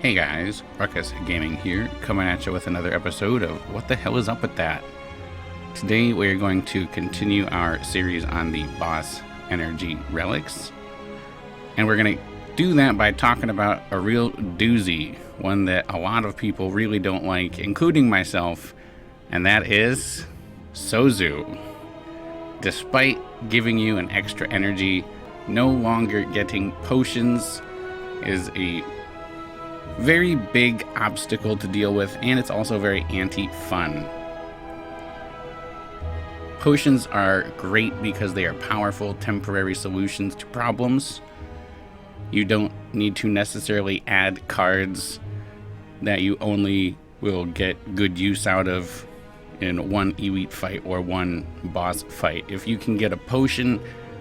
Hey guys, Ruckus Gaming here, coming at you with another episode of What the Hell is Up with That? Today we're going to continue our series on the boss energy relics, and we're going to do that by talking about a real doozy, one that a lot of people really don't like, including myself, and that is Sozu. Despite giving you an extra energy, no longer getting potions is a very big obstacle to deal with, and it's also very anti-fun. Potions are great because they are powerful temporary solutions to problems. You don't need to necessarily add cards that you only will get good use out of in one elite fight or one boss fight. If you can get a potion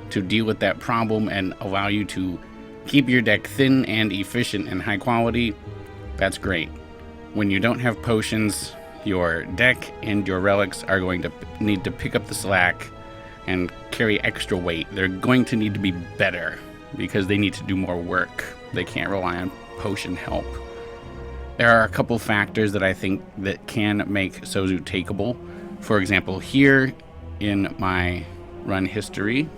to deal with that problem and allow you to keep your deck thin and efficient and high quality, that's great. When you don't have potions, your deck and your relics are going to need to pick up the slack and carry extra weight. They're going to need to be better because they need to do more work. They can't rely on potion help. There are a couple factors that I think that can make Sozu takeable. For example, here in my run history,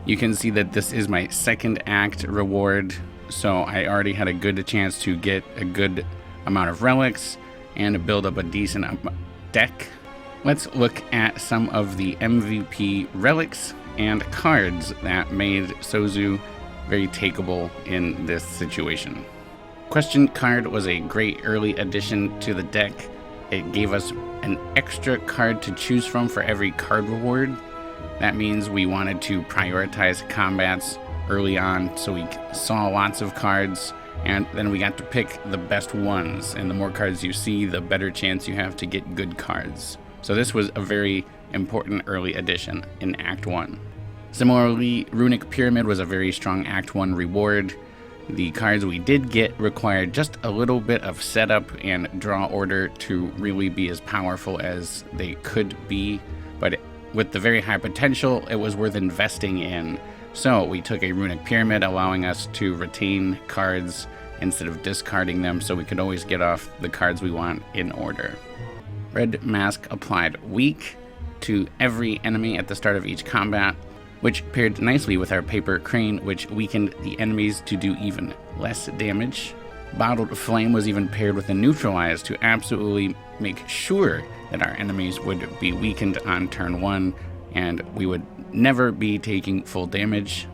you can see that this is my second act reward, so I already had a good chance to get a good amount of relics and build up a decent deck. Let's look at some of the MVP relics and cards that made Sozu very takeable in this situation. Question card was a great early addition to the deck. It gave us an extra card to choose from for every card reward. That means we wanted to prioritize combats early on, so we saw lots of cards, and then we got to pick the best ones. And the more cards you see, the better chance you have to get good cards. So this was a very important early addition in Act 1. Similarly, Runic Pyramid was a very strong Act 1 reward. The cards we did get required just a little bit of setup and draw order to really be as powerful as they could be, but with the very high potential, it was worth investing in. So we took a Runic Pyramid, allowing us to retain cards instead of discarding them, so we could always get off the cards we want in order. Red Mask applied Weak to every enemy at the start of each combat, which paired nicely with our Paper Crane, which weakened the enemies to do even less damage. Bottled Flame was even paired with a Neutralize to absolutely make sure that our enemies would be weakened on turn 1 and we would never be taking full damage.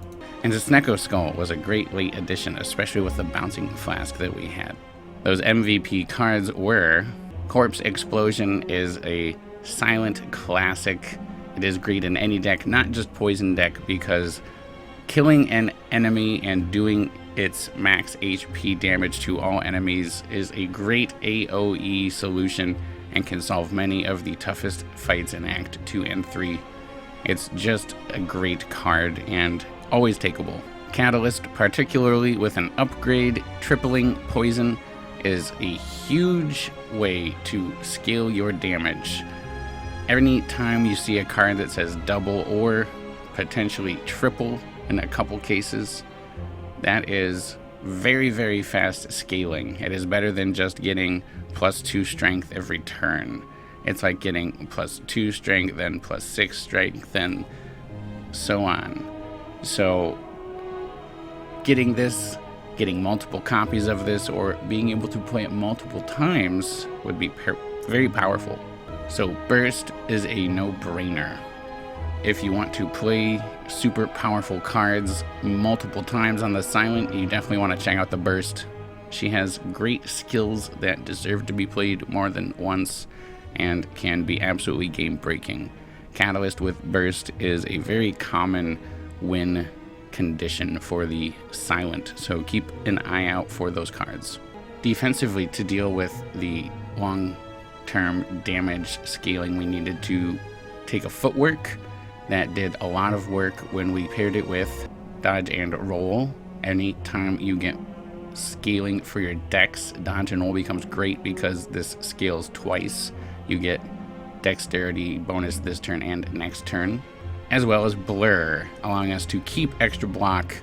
And the Snecko Skull was a great late addition, especially with the Bouncing Flask that we had. Those MVP cards were Corpse Explosion is a silent classic. It is great in any deck, not just poison deck, because killing an enemy and doing its max HP damage to all enemies is a great AoE solution and can solve many of the toughest fights in Act 2 and 3. It's just a great card and always takeable. Catalyst, particularly with an upgrade, tripling poison, is a huge way to scale your damage. Any time you see a card that says double or potentially triple in a couple cases, that is very, very fast scaling. It is better than just getting +2 strength every turn. It's like getting +2 strength, then +6 strength, and so on. So getting multiple copies of this, or being able to play it multiple times would be very powerful. So Burst is a no-brainer. If you want to play super powerful cards multiple times on the Silent, you definitely want to check out the Burst. She has great skills that deserve to be played more than once and can be absolutely game-breaking. Catalyst with Burst is a very common win condition for the Silent, so keep an eye out for those cards. Defensively, to deal with the long-term damage scaling, we needed to take a Footwork that did a lot of work when we paired it with Dodge and Roll. Anytime you get scaling for your decks, Dodge and Roll becomes great because this scales twice. You get Dexterity bonus this turn and next turn, as well as Blur, allowing us to keep extra block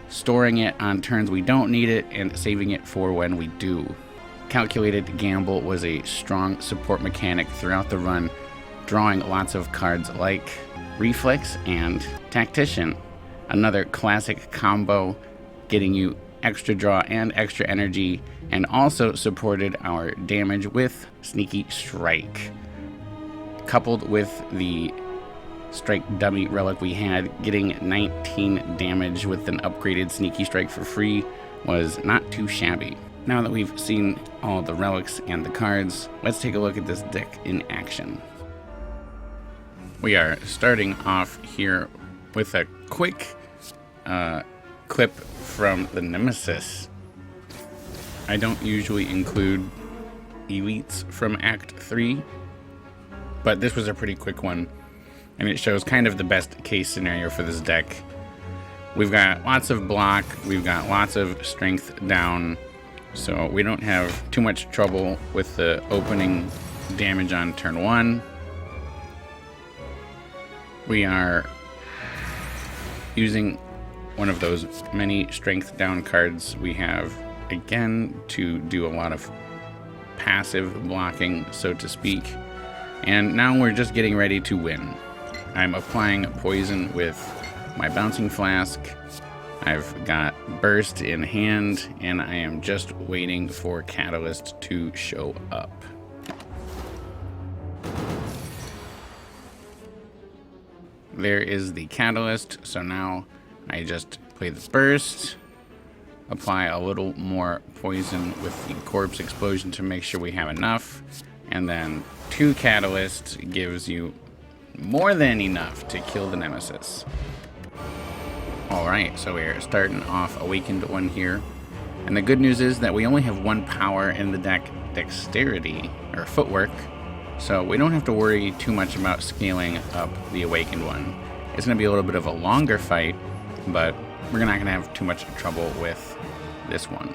storing it on turns we don't need it, and saving it for when we do. Calculated Gamble was a strong support mechanic throughout the run, drawing lots of cards like Reflex and Tactician. Another classic combo, getting you extra draw and extra energy, and also supported our damage with Sneaky Strike. Coupled with the Strike dummy relic we had, getting 19 damage with an upgraded Sneaky Strike for free was not too shabby. Now that we've seen all the relics and the cards, let's take a look at this deck in action. We are starting off here with a quick clip from the Nemesis. I don't usually include elites from Act 3, but this was a pretty quick one, and it shows kind of the best case scenario for this deck. We've got lots of block, we've got lots of strength down, so we don't have too much trouble with the opening damage on turn 1. We are using one of those many strength down cards we have again to do a lot of passive blocking, so to speak. And now we're just getting ready to win. I'm applying poison with my bouncing flask. I've got burst in hand, and I am just waiting for catalyst to show up. There is the catalyst, so now I just play the burst, apply a little more poison with the corpse explosion to make sure we have enough, and then 2 catalyst gives you more than enough to kill the Nemesis. Alright, so we're starting off Awakened one here, and the good news is that we only have 1 power in the deck, Dexterity, or Footwork, so we don't have to worry too much about scaling up the Awakened one. It's going to be a little bit of a longer fight, but we're not going to have too much trouble with this one.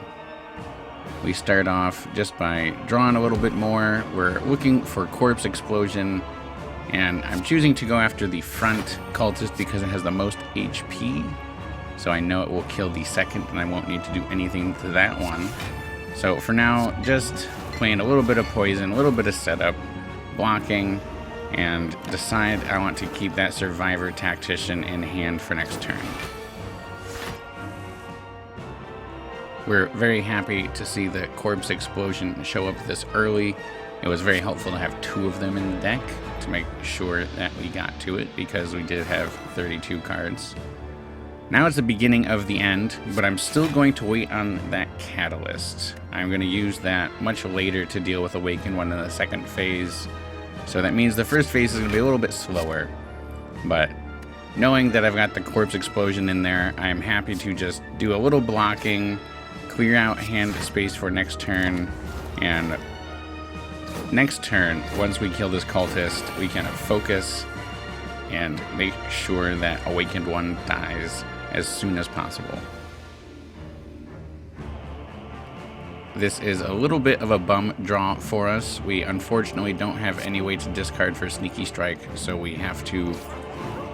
We start off just by drawing a little bit more. We're looking for Corpse Explosion, and I'm choosing to go after the front cultist because it has the most HP, so I know it will kill the second and I won't need to do anything to that one. So for now, just playing a little bit of poison, a little bit of setup, blocking, and decide I want to keep that Survivor Tactician in hand for next turn. We're very happy to see the Corpse Explosion show up this early. It was very helpful to have 2 of them in the deck to make sure that we got to it, because we did have 32 cards. Now it's the beginning of the end, but I'm still going to wait on that Catalyst. I'm going to use that much later to deal with Awakened one in the second phase. So that means the first phase is going to be a little bit slower, but knowing that I've got the Corpse Explosion in there, I'm happy to just do a little blocking, clear out hand space for next turn, and next turn, once we kill this cultist, we can focus and make sure that Awakened one dies as soon as possible. This is a little bit of a bum draw for us. We unfortunately don't have any way to discard for Sneaky Strike, so we have to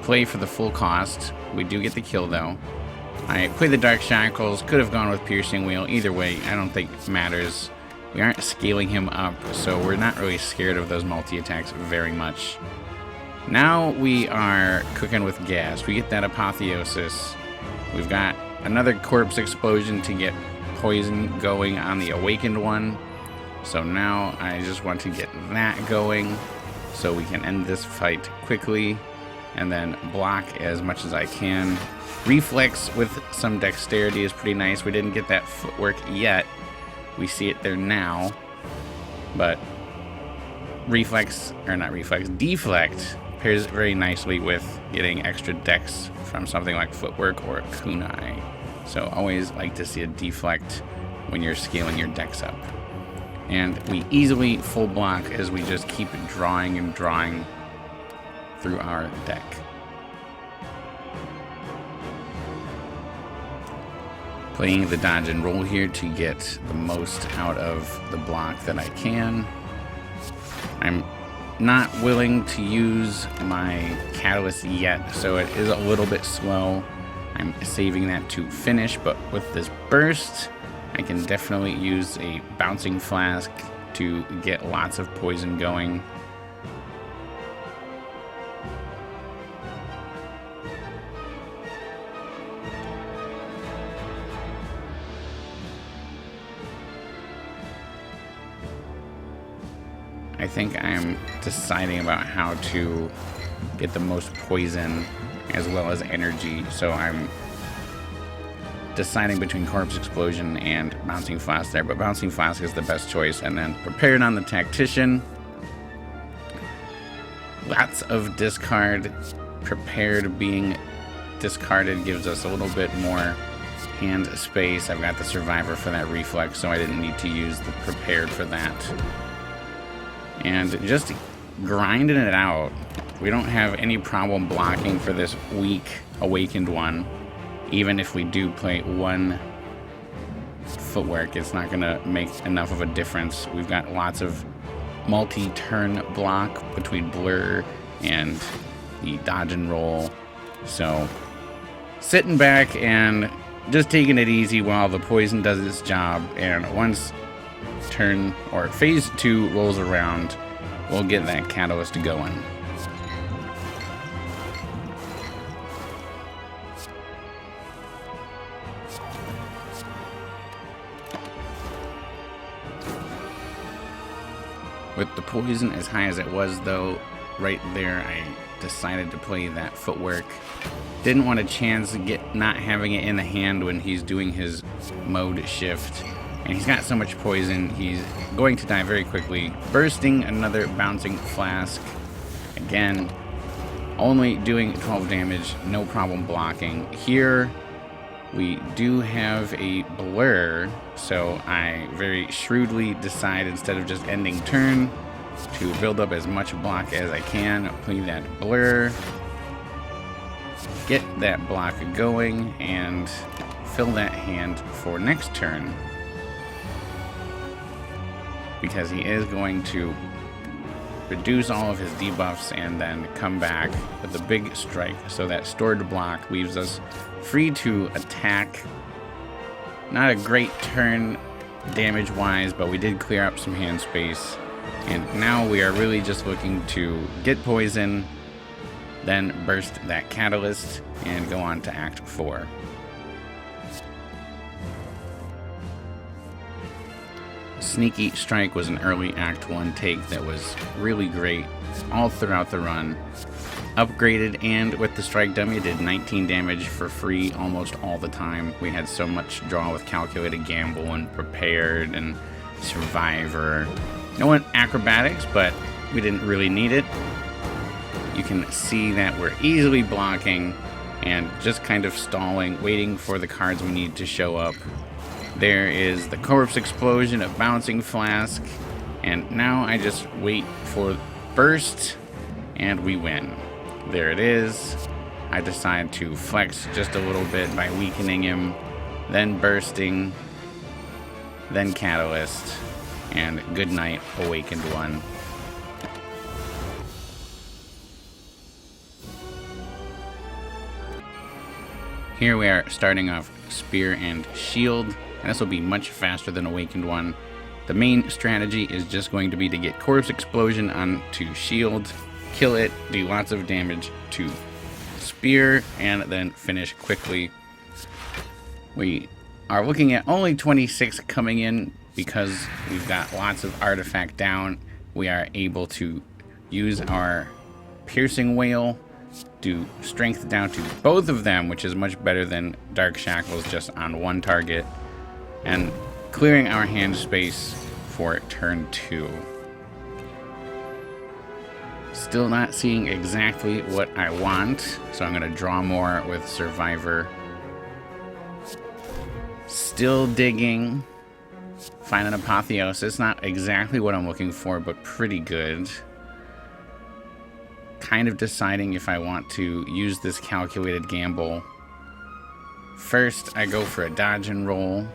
play for the full cost. We do get the kill though. I play the Dark Shackles, could have gone with Piercing Wheel. Either way, I don't think it matters. We aren't scaling him up, so we're not really scared of those multi-attacks very much. Now we are cooking with gas. We get that Apotheosis. We've got another Corpse Explosion to get poison going on the Awakened one. So now I just want to get that going so we can end this fight quickly and then block as much as I can. Reflex with some dexterity is pretty nice. We didn't get that footwork yet. We see it there now, but deflect pairs very nicely with getting extra dex from something like footwork or kunai. So always like to see a deflect when you're scaling your dex up. And we easily full block as we just keep drawing and drawing through our deck. Playing the dodge and roll here to get the most out of the block that I can. I'm not willing to use my Catalyst yet, so it is a little bit slow. I'm saving that to finish, but with this burst, I can definitely use a bouncing flask to get lots of poison going. I think I'm deciding about how to get the most poison as well as energy, so I'm deciding between Corpse Explosion and Bouncing Flask there, but Bouncing Flask is the best choice. And then Prepared on the Tactician. Lots of discard. Prepared being discarded gives us a little bit more hand space. I've got the Survivor for that reflex, so I didn't need to use the Prepared for that. And just grinding it out. We don't have any problem blocking for this weak Awakened one. Even if we do play one footwork, it's not going to make enough of a difference. We've got lots of multi-turn block between Blur and the dodge and roll. So sitting back and just taking it easy while the poison does its job. And once turn or phase 2 rolls around, we'll get that catalyst going. With the poison as high as it was, though, right there, I decided to play that footwork. Didn't want a chance to get not having it in the hand when he's doing his mode shift. And he's got so much poison, he's going to die very quickly. Bursting another Bouncing Flask. Again, only doing 12 damage, no problem blocking. Here, we do have a Blur, so I very shrewdly decide, instead of just ending turn, to build up as much block as I can. Play that Blur, get that block going, and fill that hand for next turn. Because he is going to reduce all of his debuffs and then come back with a big strike. So that stored block leaves us free to attack. Not a great turn damage-wise, but we did clear up some hand space. And now we are really just looking to get poison, then burst that catalyst, and go on to Act 4. Sneaky Strike was an early Act 1 take that was really great all throughout the run. Upgraded, and with the Strike Dummy, did 19 damage for free almost all the time. We had so much draw with Calculated Gamble and Prepared and Survivor. No acrobatics, but we didn't really need it. You can see that we're easily blocking and just kind of stalling, waiting for the cards we need to show up. There is the Corpse Explosion, a Bouncing Flask, and now I just wait for Burst, and we win. There it is. I decide to flex just a little bit by weakening him, then bursting, then Catalyst, and good night, Awakened One. Here we are starting off Spear and Shield, and this will be much faster than Awakened One. The main strategy is just going to be to get Corpse Explosion onto Shield, kill it, do lots of damage to Spear, and then finish quickly. We are looking at only 26 coming in because we've got lots of artifact down. We are able to use our Piercing Wail, do strength down to both of them, which is much better than Dark Shackles just on one target, and clearing our hand space for turn 2. Still not seeing exactly what I want, so I'm going to draw more with Survivor. Still digging. Find an Apotheosis. Not exactly what I'm looking for, but pretty good. Kind of deciding if I want to use this Calculated Gamble. First, I go for a dodge and roll.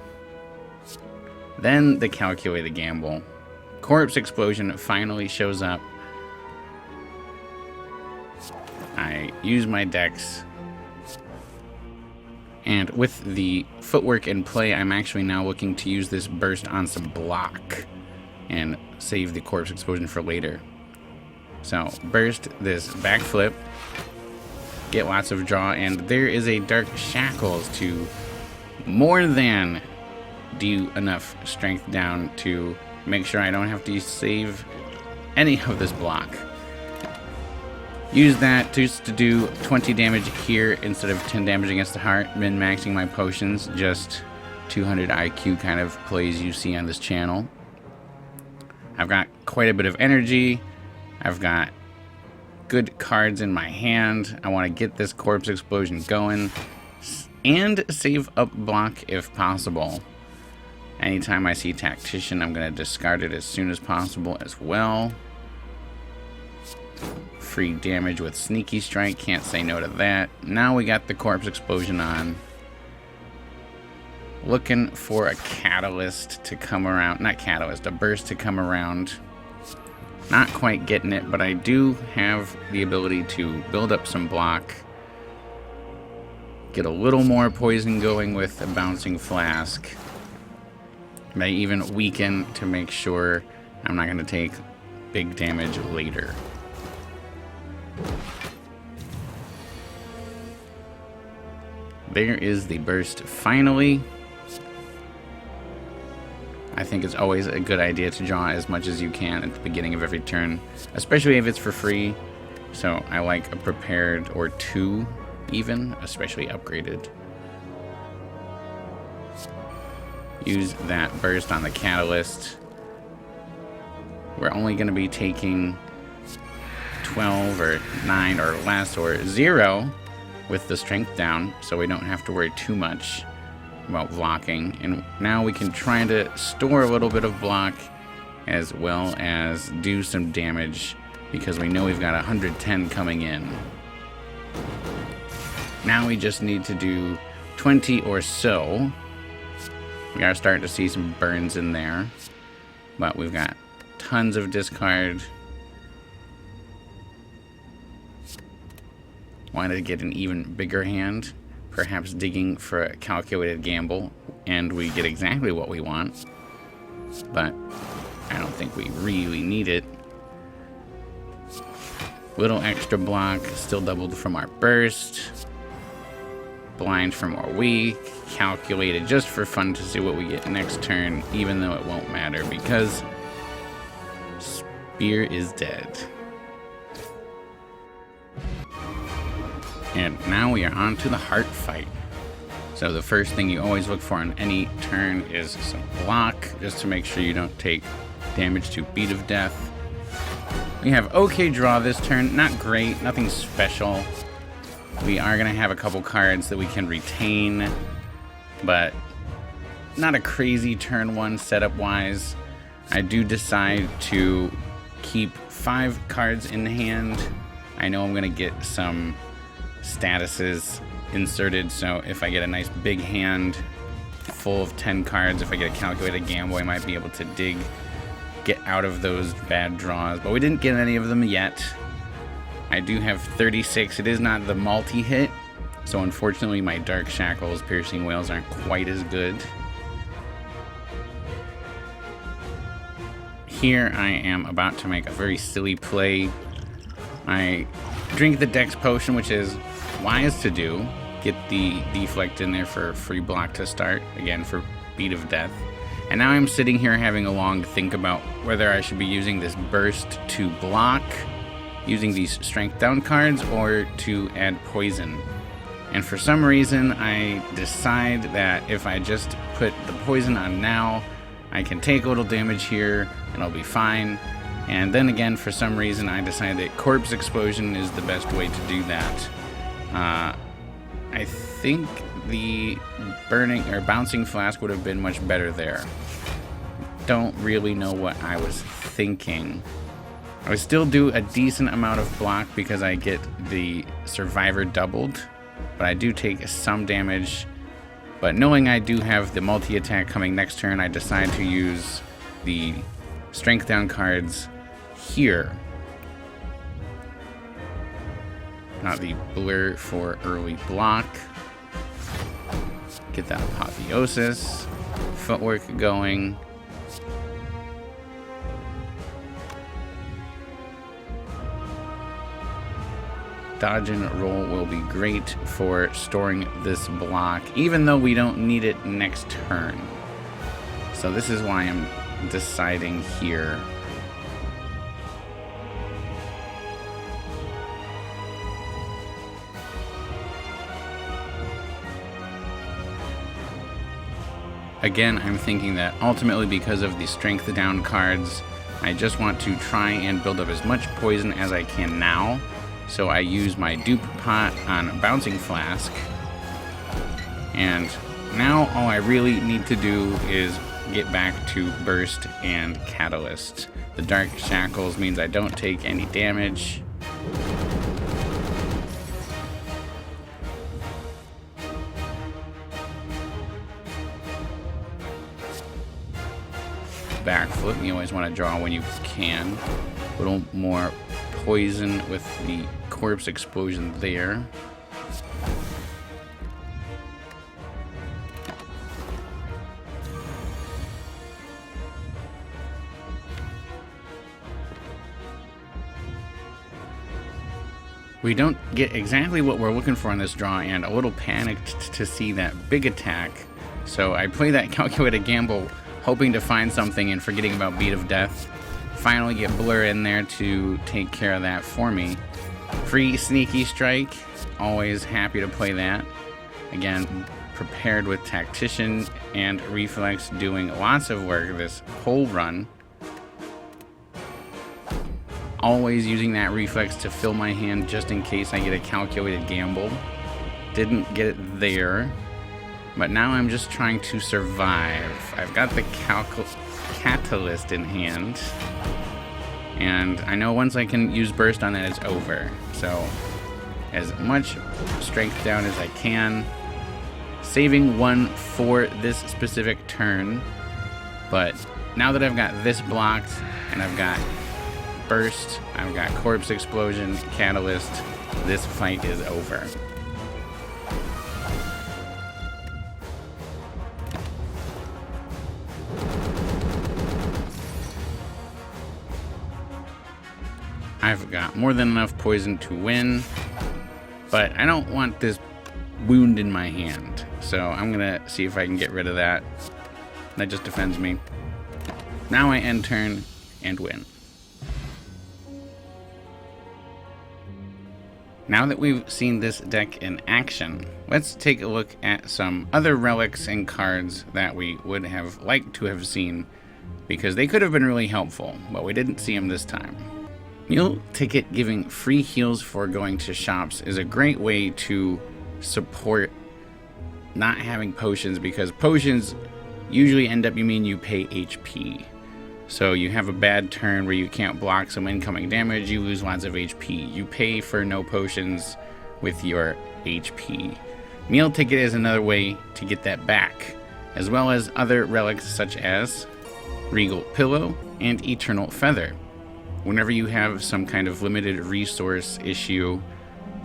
Then the Calculated Gamble. Corpse Explosion finally shows up. I use my Dex. And with the footwork in play, I'm actually now looking to use this burst on some block and save the corpse explosion for later. So burst this backflip, get lots of draw, and there is a Dark Shackles to more than do enough strength down to make sure I don't have to save any of this block. Use that just to do 20 damage here instead of 10 damage against the heart, min-maxing my potions, just 200 IQ kind of plays you see on this channel. I've got quite a bit of energy. I've got good cards in my hand. I want to get this corpse explosion going and save up block if possible. Anytime I see Tactician, I'm going to discard it as soon as possible as well. Free damage with Sneaky Strike, can't say no to that. Now we got the corpse explosion on. Looking for a catalyst to come around, not catalyst, a burst to come around. Not quite getting it, but I do have the ability to build up some block. Get a little more poison going with a bouncing flask. May even weaken to make sure I'm not going to take big damage later. There is the burst finally. I think it's always a good idea to draw as much as you can at the beginning of every turn, especially if it's for free. So I like a prepared or two even, especially upgraded. Use that burst on the catalyst. We're only going to be taking 12 or 9 or less or 0 with the strength down, so we don't have to worry too much about blocking. And now we can try to store a little bit of block as well as do some damage because we know we've got 110 coming in. Now we just need to do 20 or so. We are starting to see some burns in there, but we've got tons of discard. Wanted to get an even bigger hand, perhaps digging for a calculated gamble, and we get exactly what we want, but I don't think we really need it. Little extra block, still doubled from our burst. Blind for more weak, calculated just for fun to see what we get next turn, even though it won't matter because Spire is dead. And now we are on to the heart fight. So the first thing you always look for on any turn is some block, just to make sure you don't take damage to Beat of Death. We have okay draw this turn, not great, nothing special. We are going to have a couple cards that we can retain, but not a crazy turn one setup wise. I do decide to keep 5 cards in hand. I know I'm going to get some statuses inserted, so if I get a nice big hand full of 10 cards, if I get a calculated gamble, I might be able to get out of those bad draws, but we didn't get any of them yet. I do have 36. It is not the multi-hit, so unfortunately my Dark Shackles, Piercing Wails aren't quite as good. Here I am about to make a very silly play. I drink the Dex Potion, which is wise to do. Get the deflect in there for free block to start, again for Beat of Death. And now I'm sitting here having a long think about whether I should be using this burst to block, using these strength down cards, or to add poison. And for some reason I decide that if I just put the poison on now, I can take a little damage here and I'll be fine. And then again, for some reason I decide that Corpse Explosion is the best way to do that. I think the burning or bouncing flask would have been much better there. Don't really know what I was thinking. I would still do a decent amount of block because I get the survivor doubled, but I do take some damage. But knowing I do have the multi-attack coming next turn, I decide to use the strength down cards here. Not the blur for early block. Get that apotheosis. Footwork going. Dodge and roll will be great for storing this block, even though we don't need it next turn. So this is why I'm deciding here. Again, I'm thinking that ultimately because of the strength down cards, I just want to try and build up as much poison as I can now. So I use my dupe pot on Bouncing Flask. And now all I really need to do is get back to Burst and Catalyst. The Dark Shackles means I don't take any damage. Backflip, you always want to draw when you can. A little more poison with the corpse explosion there. We don't get exactly what we're looking for on this draw, and a little panicked to see that big attack. So I play that calculated gamble, hoping to find something and forgetting about Beat of Death. Finally get Blur in there to take care of that for me. Free Sneaky Strike, always happy to play that. Again, prepared with Tactician and Reflex, doing lots of work this whole run. Always using that Reflex to fill my hand just in case I get a calculated gamble. Didn't get it there, but now I'm just trying to survive. I've got the Catalyst in hand, and I know once I can use Burst on that, it's over. So as much strength down as I can, saving one for this specific turn. But now that I've got this blocked and I've got Burst, I've got Corpse Explosion, Catalyst, this fight is over. I've got more than enough poison to win, but I don't want this wound in my hand, so I'm gonna see if I can get rid of that. That just defends me. Now I end turn and win. Now that we've seen this deck in action, let's take a look at some other relics and cards that we would have liked to have seen, because they could have been really helpful, but we didn't see them this time. Meal Ticket giving free heals for going to shops is a great way to support not having potions, because potions usually end up, you mean you pay HP. So you have a bad turn where you can't block some incoming damage, you lose lots of HP. You pay for no potions with your HP. Meal Ticket is another way to get that back, as well as other relics such as Regal Pillow and Eternal Feather. Whenever you have some kind of limited resource issue,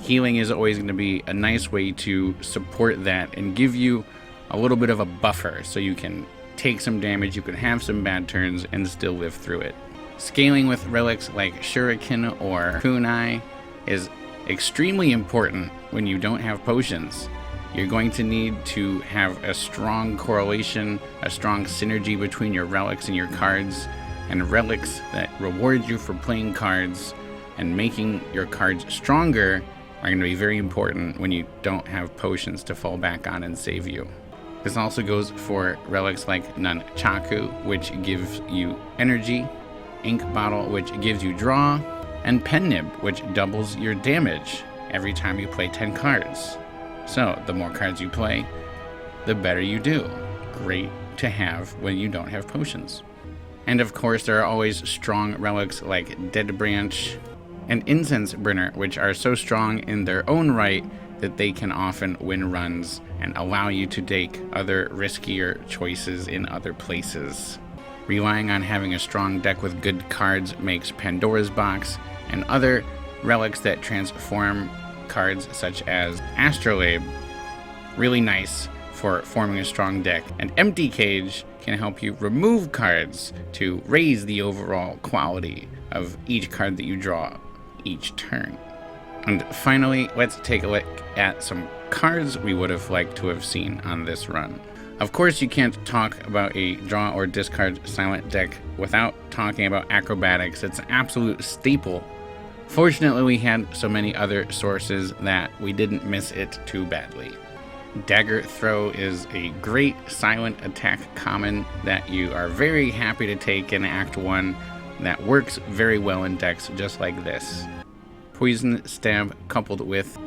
healing is always going to be a nice way to support that and give you a little bit of a buffer so you can take some damage, you can have some bad turns, and still live through it. Scaling with relics like Shuriken or Kunai is extremely important when you don't have potions. You're going to need to have a strong correlation, a strong synergy between your relics and your cards, and relics that reward you for playing cards and making your cards stronger are going to be very important when you don't have potions to fall back on and save you. This also goes for relics like Nunchaku, which gives you energy, Ink Bottle, which gives you draw, and Pen Nib, which doubles your damage every time you play 10 cards. So the more cards you play, the better you do. Great to have when you don't have potions. And of course, there are always strong relics like Dead Branch and Incense Burner, which are so strong in their own right that they can often win runs and allow you to take other riskier choices in other places. Relying on having a strong deck with good cards makes Pandora's Box and other relics that transform cards such as Astrolabe really nice for forming a strong deck, and Empty Cage can help you remove cards to raise the overall quality of each card that you draw each turn. And finally, let's take a look at some cards we would have liked to have seen on this run. Of course, you can't talk about a draw or discard silent deck without talking about acrobatics. It's an absolute staple. Fortunately, we had so many other sources that we didn't miss it too badly. Dagger Throw is a great silent attack common that you are very happy to take in Act 1 that works very well in decks just like this. Poison Stab coupled with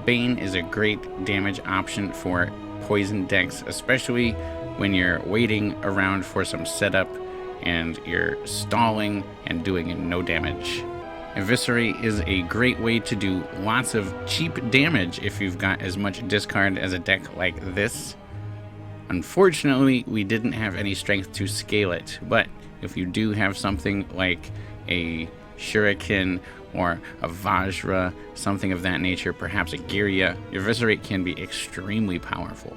Bane is a great damage option for poison decks, especially when you're waiting around for some setup and you're stalling and doing no damage. Eviscerate is a great way to do lots of cheap damage if you've got as much discard as a deck like this. Unfortunately, we didn't have any strength to scale it, but if you do have something like a Shuriken or a Vajra, something of that nature, perhaps a Girya, Eviscerate can be extremely powerful.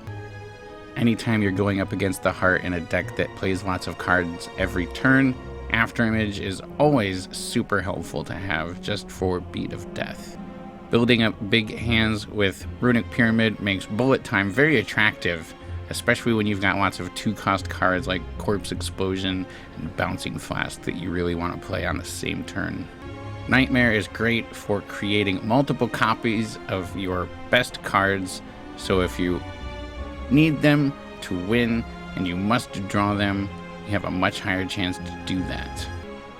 Anytime you're going up against the heart in a deck that plays lots of cards every turn, Afterimage is always super helpful to have just for Beat of Death. Building up big hands with Runic Pyramid makes bullet time very attractive, especially when you've got lots of 2-cost cards like Corpse Explosion and Bouncing Flask that you really want to play on the same turn. Nightmare is great for creating multiple copies of your best cards, so if you need them to win and you must draw them, you have a much higher chance to do that.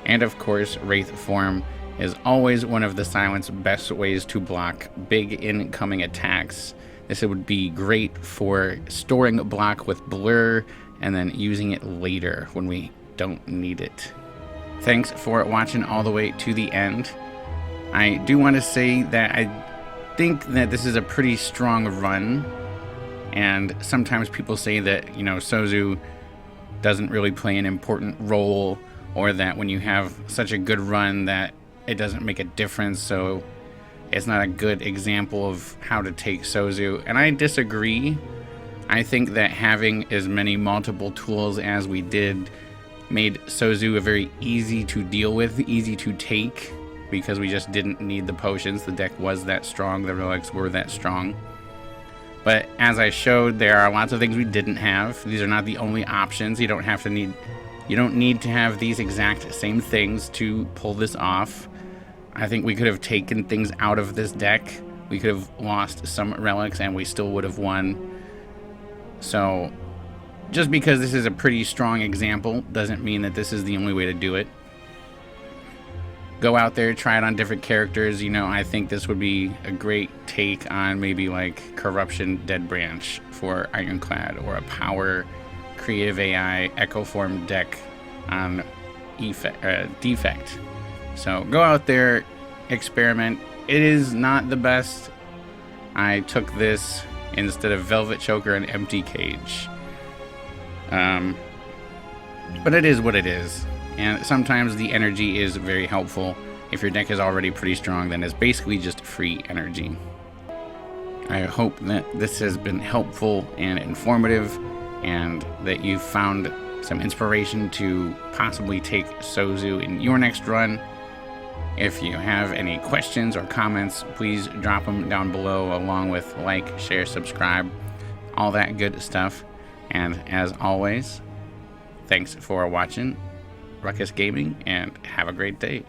And of course, Wraith Form is always one of the silent's best ways to block big incoming attacks. This would be great for storing a block with Blur and then using it later when we don't need it. Thanks for watching all the way to the end. I do want to say that I think that this is a pretty strong run, and sometimes people say that, Sozu doesn't really play an important role, or that when you have such a good run that it doesn't make a difference, so it's not a good example of how to take Sozu, and I disagree. I think that having as many multiple tools as we did made Sozu a very easy to deal with, easy to take, because we just didn't need the potions. The deck was that strong, the relics were that strong. But as I showed, there are lots of things we didn't have. These are not the only options. You don't need to have these exact same things to pull this off. I think we could have taken things out of this deck. We could have lost some relics and we still would have won. So just because this is a pretty strong example doesn't mean that this is the only way to do it. Go out there, try it on different characters. I think this would be a great take on maybe like Corruption Dead Branch for Ironclad, or a Power Creative AI Echo Form deck on Defect. So go out there, experiment. It is not the best. I took this instead of Velvet Choker and Empty Cage. But it is what it is. And sometimes the energy is very helpful. If your deck is already pretty strong, then it's basically just free energy. I hope that this has been helpful and informative, and that you've found some inspiration to possibly take Sozu in your next run. If you have any questions or comments, please drop them down below, along with like, share, subscribe, all that good stuff. And as always, thanks for watching Ruckus Gaming, and have a great day.